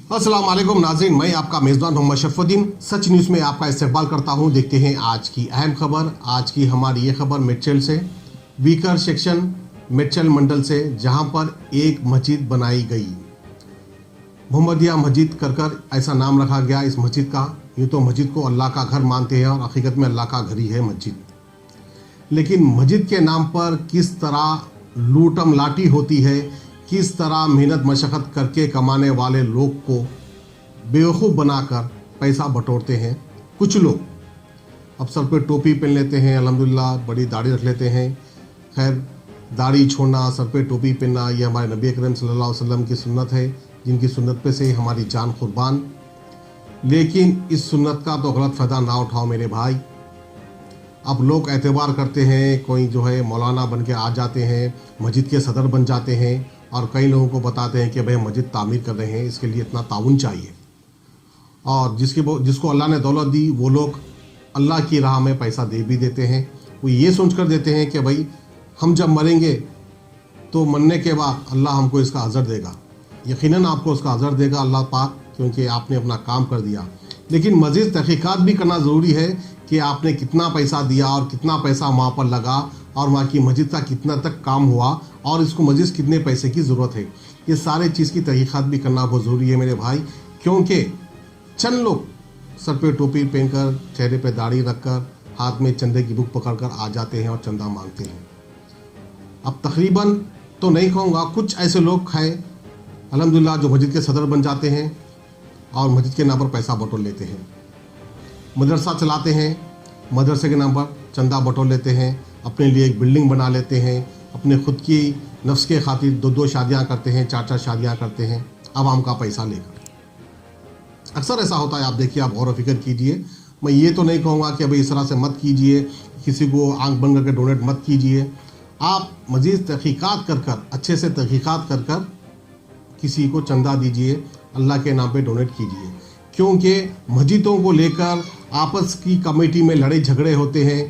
अस्सलाम वालेकुम नाज़रीन, मैं आपका मेज़बान मोहम्मद शरफुद्दीन सच न्यूज़ में आपका इस्तकबाल करता हूं। देखते हैं आज की अहम खबर। आज की हमारी ये खबर मेडचल से, वीकर सेक्शन मेडचल मंडल से, जहां पर एक मस्जिद बनाई गई। मोहम्मदिया मस्जिद कर ऐसा नाम रखा गया इस मस्जिद का। यूँ तो मस्जिद को अल्लाह का घर मानते हैं और हकीकत में अल्लाह का घर ही है मस्जिद, लेकिन मस्जिद के नाम पर किस तरह लूटम लाटी होती है, किस तरह मेहनत मशक्क़त करके कमाने वाले लोग को बेवकूफ़ बनाकर पैसा बटोरते हैं। कुछ लोग अब सर पे टोपी पहन लेते हैं, अल्हम्दुलिल्लाह बड़ी दाढ़ी रख लेते हैं। खैर, दाढ़ी छोड़ना, सर पे टोपी पहनना ये हमारे नबी अकरम सल्लल्लाहु अलैहि वसल्लम की सुन्नत है, जिनकी सुन्नत पे से हमारी जान कुर्बान। लेकिन इस सुन्नत का तो गलत फ़ायदा ना उठाओ मेरे भाई। अब लोग एतबार करते हैं, कोई जो है मौलाना बन के आ जाते हैं, मस्जिद के सदर बन जाते हैं और कई लोगों को बताते हैं कि भाई मस्जिद तामीर कर रहे हैं, इसके लिए इतना ताउन चाहिए। और जिसको अल्लाह ने दौलत दी वो लोग अल्लाह की राह में पैसा दे भी देते हैं। वो ये सोच कर देते हैं कि भाई हम जब मरेंगे तो मरने के बाद अल्लाह हमको इसका अजर देगा। यकीनन आपको उसका अजर देगा अल्लाह पाक, क्योंकि आपने अपना काम कर दिया। लेकिन मज़ीद तहक़ीक़ात भी करना ज़रूरी है कि आपने कितना पैसा दिया और कितना पैसा वहाँ पर लगा और वहाँ की मस्जिद का कितना तक काम हुआ और इसको मस्जिद कितने पैसे की ज़रूरत है। ये सारे चीज़ की तहक़ीक़ात भी करना बहुत ज़रूरी है मेरे भाई, क्योंकि चंद लोग सर पे टोपी पहनकर, चेहरे पे दाढ़ी रखकर, हाथ में चंदे की बुक पकड़कर आ जाते हैं और चंदा मांगते हैं। अब तकरीबन तो नहीं कहूँगा, कुछ ऐसे लोग हैं अल्हम्दुलिल्लाह जो मस्जिद के सदर बन जाते हैं और मस्जिद के नाम पर पैसा बटोर लेते हैं। मदरसा चलाते हैं, मदरसे के नाम पर चंदा बटोर लेते हैं, अपने लिए एक बिल्डिंग बना लेते हैं, अपने खुद की नफ्स के खातिर दो शादियां करते हैं, चार शादियां करते हैं आवाम का पैसा लेकर। अक्सर ऐसा होता है, आप देखिए, आप गौर व फिक्र कीजिए। मैं ये तो नहीं कहूँगा कि भाई इस तरह से मत कीजिए, किसी को आंख बंद करके डोनेट मत कीजिए। आप मज़ीद तहक़ीक़ात कर अच्छे से तहक़ीक़ात कर किसी को चंदा दीजिए, अल्लाह के नाम पे डोनेट कीजिए, क्योंकि मस्जिदों को लेकर आपस की कमेटी में लड़ाई झगड़े होते हैं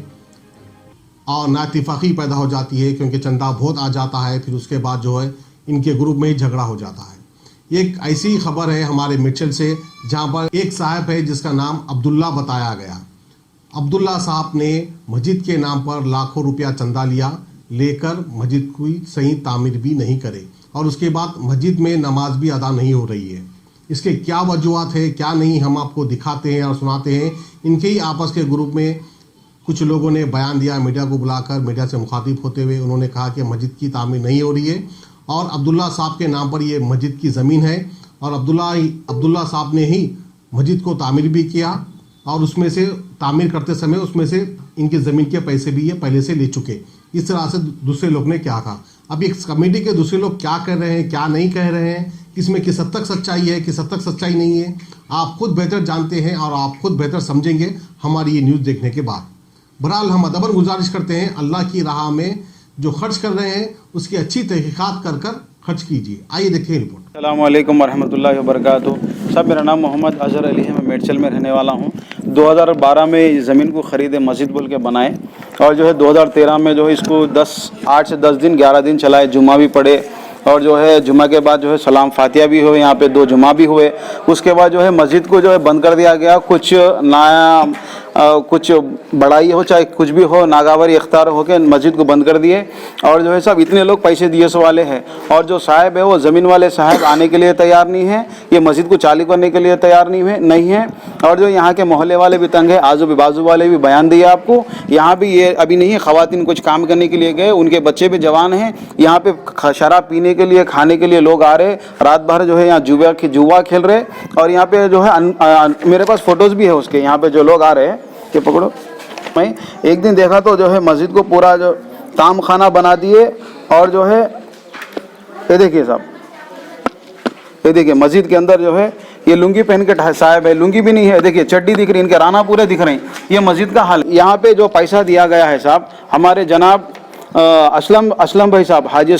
और नाइतफाक़ी पैदा हो जाती है, क्योंकि चंदा बहुत आ जाता है, फिर उसके बाद जो है इनके ग्रुप में ही झगड़ा हो जाता है। एक ऐसी खबर है हमारे मेडचल से, जहां पर एक साहब है जिसका नाम अब्दुल्ला बताया गया। अब्दुल्ला साहब ने मस्जिद के नाम पर लाखों रुपया चंदा लेकर मस्जिद की सही तामीर भी नहीं करे और उसके बाद मस्जिद में नमाज भी अदा नहीं हो रही है। इसके क्या वजूहत है क्या नहीं, हम आपको दिखाते हैं और सुनाते हैं। इनके ही आपस के ग्रुप में कुछ लोगों ने बयान दिया, मीडिया को बुलाकर, मीडिया से मुखातिब होते हुए उन्होंने कहा कि मस्जिद की तामीर नहीं हो रही है और अब्दुल्ला साहब के नाम पर ये मस्जिद की ज़मीन है और अब्दुल्ला साहब ने ही मस्जिद को तामीर भी किया और उसमें से तामीर करते समय उसमें से इनकी ज़मीन के पैसे भी ये पहले से ले चुके। इस तरह से दूसरे लोग ने क्या कहा। अब इस कमेटी के दूसरे लोग क्या कह रहे हैं, क्या नहीं कह रहे हैं, किसमें किस हद तक सच्चाई है, किस हद तक सच्चाई नहीं है, आप खुद बेहतर जानते हैं और आप खुद बेहतर समझेंगे हमारी ये न्यूज़ देखने के बाद। बहरहाल हम अदबन गुजारिश करते हैं, अल्लाह की राह में जो खर्च कर रहे हैं उसकी अच्छी तहक़ीक़ात कर खर्च कीजिए। आइए देखिए रिपोर्ट। अस्सलामु अलैकुम वरहमतुल्लाहि वबरकातुहू। सब, मेरा नाम मोहम्मद अज़हर अली है, मैं मेडचल में रहने वाला हूँ। 2012 में इस ज़मीन को ख़रीदे, मस्जिद बोल के बनाए और जो है 2013 में जो है इसको 8 से 10 दिन 11 दिन चलाए, जुमा भी पढ़े और जो है जुमा के बाद जो है सलाम फातिहा भी हुए, यहाँ पे 2 जुमा भी हुए। उसके बाद जो है मस्जिद को जो है बंद कर दिया गया। कुछ बड़ाई हो चाहे कुछ भी हो, नागावरी इख्तियार हो के मस्जिद को बंद कर दिए और जो है सब इतने लोग पैसे दिए वाले हैं और जो साहब है वो ज़मीन वाले साहब आने के लिए तैयार नहीं है, ये मस्जिद को चालू करने के लिए तैयार नहीं है और जो यहाँ के मोहल्ले वाले भी तंग है, आजू बाजू वाले भी बयान दिया आपको। यहाँ भी ये अभी नहीं है, ख़वातीन कुछ काम करने के लिए गए, उनके बच्चे भी जवान हैं, यहाँ पे शराब पीने के लिए, खाने के लिए लोग आ रहे, रात भर जो है यहाँ जुआ खेल रहे और यहाँ पे जो है मेरे पास फ़ोटोज़ भी है उसके, यहाँ पे जो लोग आ रहे हैं कि पकड़ो। मैं एक दिन देखा तो जो है मस्जिद को पूरा जो ताम खाना बना दिए और जो है ये देखिए साहब, ये देखिए मस्जिद के अंदर जो है ये लुंगी पहन के साहब है, लुंगी भी नहीं है, देखिए चड्डी दिख रही, इनके राना पूरे दिख रहे हैं। ये मस्जिद का हाल। यहाँ पे जो पैसा दिया गया है साहब, हमारे जनाब असलम भाई साहब, हाजी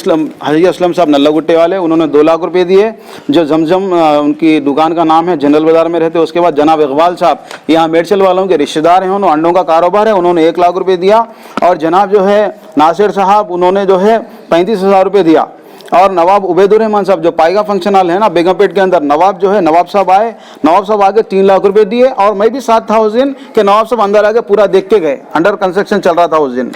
असलम साहब नल्ला गुट्टे वाले, उन्होंने 2 लाख रुपए दिए। जो जमजम उनकी दुकान का नाम है, जनरल बाज़ार में रहते। उसके बाद जनाब इकबाल साहब, यहाँ मेडचल वालों के रिश्तेदार हैं, उन्होंने अंडों का कारोबार है, उन्होंने 1 लाख रुपए दिया। और जनाब जो है नासिर साहब, उन्होंने जो है 35,000 रुपये दिया। और नवाब उबैदुर रहमान साहब जो पाइगा फंक्शन हॉल है ना बेगमपेट के अंदर, नवाब जो है नवाब साहब आए, नवाब साहब आके 3 लाख रुपए दिए और मैं भी साथ था उस दिन कि नवाब साहब अंदर आके पूरा देख के गए। अंडर कंस्ट्रक्शन चल रहा था उस दिन।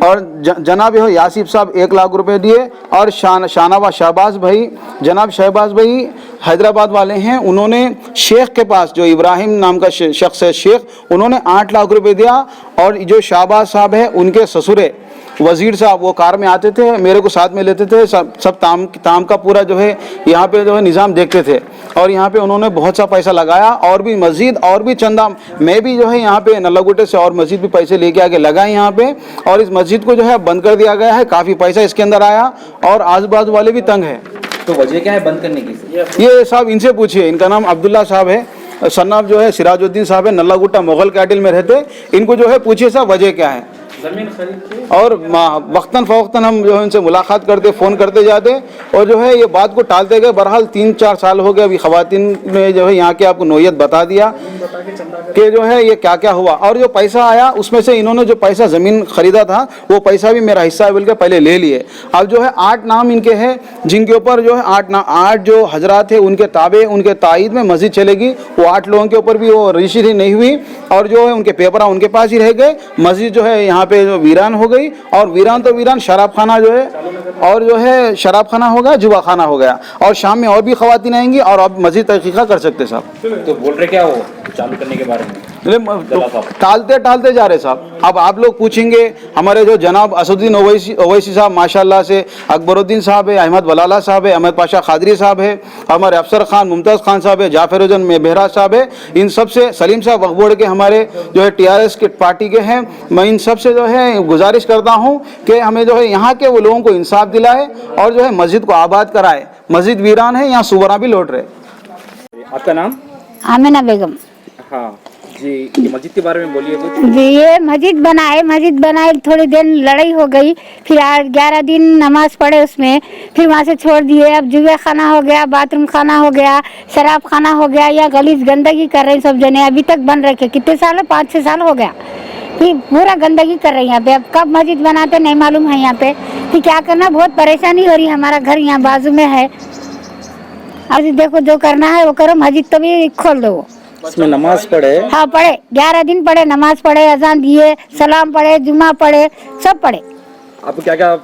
और जनाब यासिफ साहब 1 लाख रुपए दिए और शाहनवाज शहबाज भाई, जनाब शहबाज भाई हैदराबाद वाले हैं, उन्होंने शेख के पास जो इब्राहिम नाम का शख्स है शेख, उन्होंने 8 लाख रुपए दिया। और जो शहबाज साहब है उनके ससुरे वजीर साहब वो कार में आते थे, मेरे को साथ में लेते थे, सब ताम का पूरा जो है यहाँ पे जो है निज़ाम देखते थे। और यहाँ पे उन्होंने बहुत सा पैसा लगाया और भी मस्जिद और भी चंदा, मैं भी जो है यहाँ पे नल्लागुटे से और मस्जिद भी पैसे लेके आके लगाए यहाँ पे। और इस मस्जिद को जो है बंद कर दिया गया है, काफ़ी पैसा इसके अंदर आया और आजू बाजू वाले भी तंग है। तो वजह क्या है बंद करने की? ये साहब इनसे पूछिए, इनका नाम अब्दुल्ला साहब है, सन्नाब जो है सिराजुद्दीन साहब है, नल्लागुट्टा मुगल कैटिल में रहते, इनको जो है पूछिए साहब वजह क्या है। जमीन खरीद और वक्तन फ़वक्तन हम जो है उनसे मुलाकात करते, फ़ोन करते जाते और जो है ये बात को टालते गए। बहरहाल 3-4 साल हो गए, अभी ख़वातीन ने जो है यहाँ के आपको नोयत बता दिया कि जो है ये क्या क्या हुआ। और जो पैसा आया उसमें से इन्होंने जो पैसा ज़मीन ख़रीदा था वो पैसा भी मेरा हिस्सा बोल के पहले ले लिए। अब जो है 8 नाम इनके हैं जिनके ऊपर जो है 8 जो हजरात है उनके ताबे उनके तायद में मस्जिद चलेगी। वो 8 लोगों के ऊपर भी वो रजिस्ट्री नहीं हुई और जो है उनके पेपर उनके पास ही रह गए। मस्जिद जो है यहाँ पे जो वीरान हो गई और वीरान तो वीरान, शराब खाना जो है और जो है शराब खाना हो गया, जुआ खाना हो गया। और शाम में और भी ख़वातीन आएंगी और अब मज़ीद तहक़ीक़ात कर सकते साहब। तो बोल रहे क्या हो चालू करने के बारे में? टालते जा रहे साहब। अब आप लोग पूछेंगे, हमारे जो जनाब असदुद्दीन ओवैसी साहब माशाल्लाह से, अकबरुद्दीन साहब है, अहमद वलाला साहब है, अहमद पाशा खादरी साहब है, हमारे अफसर खान मुमताज़ खान साहब है, जाफरुद्दीन मेहरा साहब है, इन सब से, सलीम साहब वक्फबोर्ड के हमारे जो है TRS के पार्टी के हैं, मैं इन सब से जो है गुजारिश करता हूँ कि हमें जो है यहाँ के वो लोगों को इंसाफ दिलाए और जो है मस्जिद को आबाद कराए। मस्जिद वीरान है, यहाँ सुवरा भी लौट रहे। आपका नाम? आमिना बेगम। हाँ जी, ये मस्जिद के बारे में बोलिए कुछ। जी, ये मस्जिद बनाए थोड़ी देर लड़ाई हो गई, फिर 11 दिन नमाज पढ़े उसमें, फिर वहाँ से छोड़ दिए। अब जुए खाना हो गया, बाथरूम खाना हो गया, शराब खाना हो गया, या गलीज गंदगी कर रहे हैं सब जने। अभी तक बन रखे, कितने साल है, 5-6 साल हो गया, फिर पूरा गंदगी कर रहे हैं यहाँ पे। अब कब मस्जिद बनाते नहीं मालूम है यहाँ पे, फिर क्या करना, बहुत परेशानी हो रही है। हमारा घर यहाँ बाजू में है, अब देखो जो करना है वो करो, मस्जिद तो भी खोल दो। इसमें नमाज पढ़े? हाँ पढ़े, 11 दिन पढ़े, नमाज पढ़े, अजान दिए, सलाम पढ़े, जुमा पढ़े, सब पढ़े। आपको क्या क्या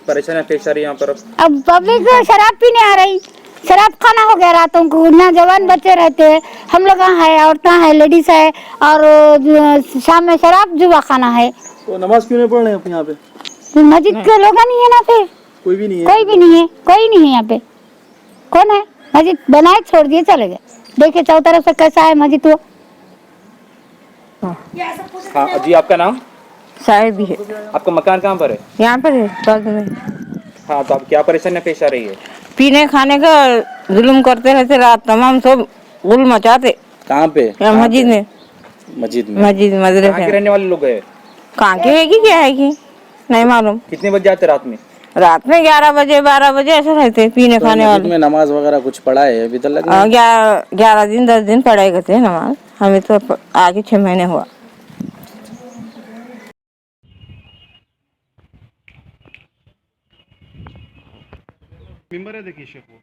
परेशानियाँ पेश आ रही है यहाँ पर? अब पब्लिक शराब पीने आ रही, शराब खाना हो गया रातों को, ना जवान बच्चे रहते हैं, हम लोग है, औरतें हैं, लेडीज है, और शाम में शराब जुआ खाना है। तो नमाज क्यों नहीं पढ़ रहे हैं यहाँ पे? तो मस्जिद के लोग नहीं है ना, फिर कोई भी नहीं है, कोई नहीं है यहाँ पे। कौन है? मस्जिद बनाए छोड़ दिए चले गए। देखिए चारों तरफ से कैसा है मस्जिद। वो हाँ जी, आपका नाम? शायद भी है। आपका मकान कहाँ पर है? यहाँ पर है बाजू में। हाँ, तो आप क्या परेशानियाँ पेश आ रही है? पीने खाने का जुल्म करते रहते, रात तमाम सब गुल मचाते। कहाँ पे? यहाँ मस्जिद में। मस्जिद में? मस्जिद कहाँ के मदरसे। रहने वाले लोग है? कहाँ के है कि क्या है कि नहीं मालूम। कितने बजे जाते रात में? रात में 11 बजे 12 बजे ऐसे रहते पीने खाने वाले। में नमाज वगैरह कुछ पढ़ा है अभी तक? 11 दिन 10 दिन पढ़ाई करते हैं नमाज, हमें तो आगे 6 महीने हुआ। मेंबर है, देखिए शेख वो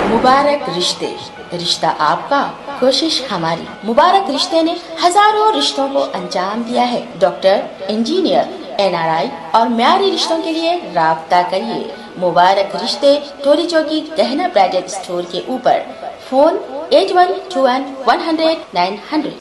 मुबारक रिश्ते, रिश्ता आपका, कोशिश हमारी। मुबारक रिश्ते ने हजारों रिश्तों को अंजाम दिया है। डॉक्टर, इंजीनियर, NRI और म्यारी रिश्तों के लिए राब्ता करिए। मुबारक रिश्ते, टोली चौकी, गहना ब्राइडल स्टोर के ऊपर। फोन 8121 100 900।